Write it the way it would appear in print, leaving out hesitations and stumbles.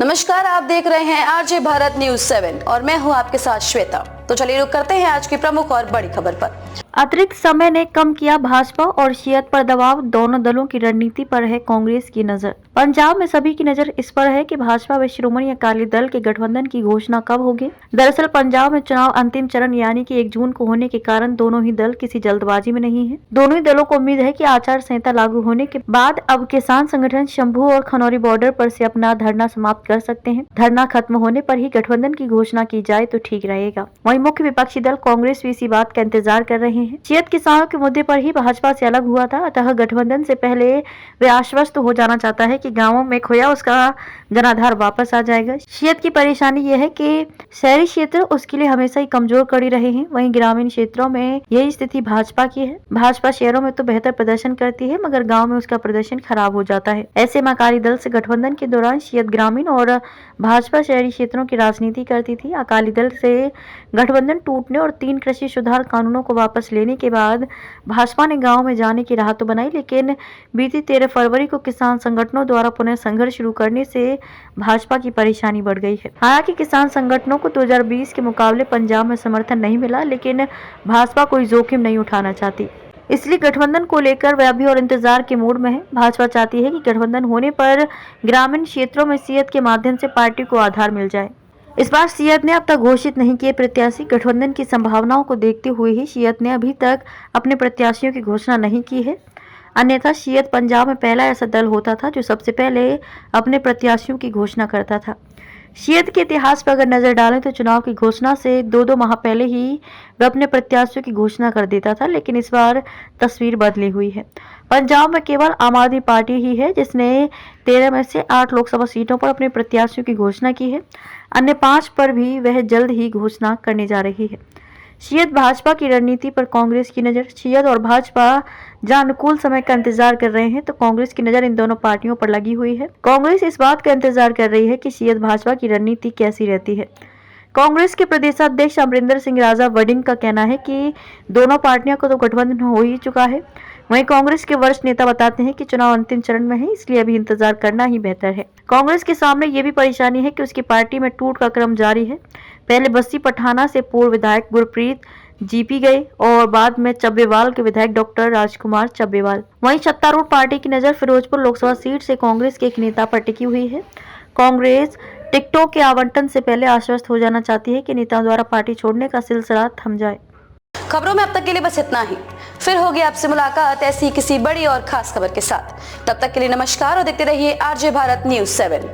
नमस्कार, आप देख रहे हैं आरजे भारत न्यूज 7 और मैं हूं आपके साथ श्वेता। तो चलिए रुक करते हैं आज की प्रमुख और बड़ी खबर पर। अतिरिक्त समय ने कम किया भाजपा और शियत पर दबाव, दोनों दलों की रणनीति पर है कांग्रेस की नजर। पंजाब में सभी की नजर इस पर है कि भाजपा व श्रोमणी अकाली दल के गठबंधन की घोषणा कब होगी। दरअसल पंजाब में चुनाव अंतिम चरण यानी कि 1 जून को होने के कारण दोनों ही दल किसी जल्दबाजी में नहीं है। दोनों ही दलों को उम्मीद है कि आचार संहिता लागू होने के बाद अब किसान संगठन शंभू और खनौरी बॉर्डर पर से अपना धरना समाप्त कर सकते हैं। धरना खत्म होने पर ही गठबंधन की घोषणा की जाए तो ठीक रहेगा। वहीं मुख्य विपक्षी दल कांग्रेस भी इसी बात का इंतजार कर रहे हैं। शियत किसानों के मुद्दे पर ही भाजपा से अलग हुआ था, अतः गठबंधन से पहले वे आश्वस्त हो जाना चाहता है कि गांवों में खोया उसका जनाधार वापस आ जाएगा। शियत की परेशानी यह है कि शहरी क्षेत्र उसके लिए हमेशा ही कमजोर कड़ी रहे हैं, वहीं ग्रामीण क्षेत्रों में यही स्थिति भाजपा की है। भाजपा शहरों में तो बेहतर प्रदर्शन करती है मगर गाँव में उसका प्रदर्शन खराब हो जाता है। ऐसे में अकाली दल से गठबंधन के दौरान शियत ग्रामीण और भाजपा शहरी क्षेत्रों की राजनीति करती थी। अकाली दल से गठबंधन टूटने और 3 कृषि सुधार कानूनों को वापस लेने के बाद भाजपा ने गांव में जाने की राह तो बनाई, लेकिन बीती 13 फरवरी को किसान संगठनों द्वारा पुनः संघर्ष शुरू करने से भाजपा की परेशानी बढ़ गई है। हालांकि किसान संगठनों को 2020 के मुकाबले पंजाब में समर्थन नहीं मिला, लेकिन भाजपा कोई जोखिम नहीं उठाना चाहती, इसलिए गठबंधन को लेकर वह अभी और इंतजार के मूड में है। भाजपा चाहती है कि गठबंधन होने पर ग्रामीण क्षेत्रों में शियत के माध्यम से पार्टी को आधार मिल जाए। इस बार शियत ने अब तक घोषित नहीं किए प्रत्याशी। गठबंधन की संभावनाओं को देखते हुए ही शियत ने अभी तक अपने प्रत्याशियों की घोषणा नहीं की है। अन्यथा शियत पंजाब में पहला ऐसा दल होता था जो सबसे पहले अपने प्रत्याशियों की घोषणा करता था। शियत के इतिहास पर अगर नजर डालें तो चुनाव की घोषणा से 2 माह पहले ही वह अपने प्रत्याशियों की घोषणा कर देता था, लेकिन इस बार तस्वीर बदली हुई है। पंजाब में केवल आम आदमी पार्टी ही है जिसने 13 में से 8 लोकसभा सीटों पर अपने प्रत्याशियों की घोषणा की है। अन्य 5 पर भी वह जल्द ही घोषणा करने जा रही है। शियत भाजपा की रणनीति पर कांग्रेस की नजर। शियत और भाजपा जहां अनुकूल समय का इंतजार कर रहे हैं तो कांग्रेस की नजर इन दोनों पार्टियों पर लगी हुई है। कांग्रेस इस बात का इंतजार कर रही है कि शियत भाजपा की रणनीति कैसी रहती है। कांग्रेस के प्रदेशाध्यक्ष अमरिंदर सिंह राजा वडिंग का कहना है कि दोनों पार्टियों का तो गठबंधन हो ही चुका है। वहीं कांग्रेस के वरिष्ठ नेता बताते हैं कि चुनाव अंतिम चरण में है, इसलिए अभी इंतजार करना ही बेहतर है। कांग्रेस के सामने ये भी परेशानी है कि उसकी पार्टी में टूट का क्रम जारी है। पहले बस्सी पठाना से पूर्व विधायक गुरप्रीत जीपी गए और बाद में चब्बेवाल के विधायक डॉक्टर राजकुमार चब्बेवाल। वहीं सत्तारूढ़ पार्टी की नजर फिरोजपुर लोकसभा सीट से कांग्रेस के एक नेता पर टिकी हुई है। कांग्रेस टिकटों के आवंटन से पहले आश्वस्त हो जाना चाहती है कि नेताओं द्वारा पार्टी छोड़ने का सिलसिला थम जाए। खबरों में अब तक के लिए बस इतना ही। फिर होगी आपसे मुलाकात ऐसी किसी बड़ी और खास खबर के साथ। तब तक के लिए नमस्कार और देखते रहिए आरजे भारत न्यूज 7।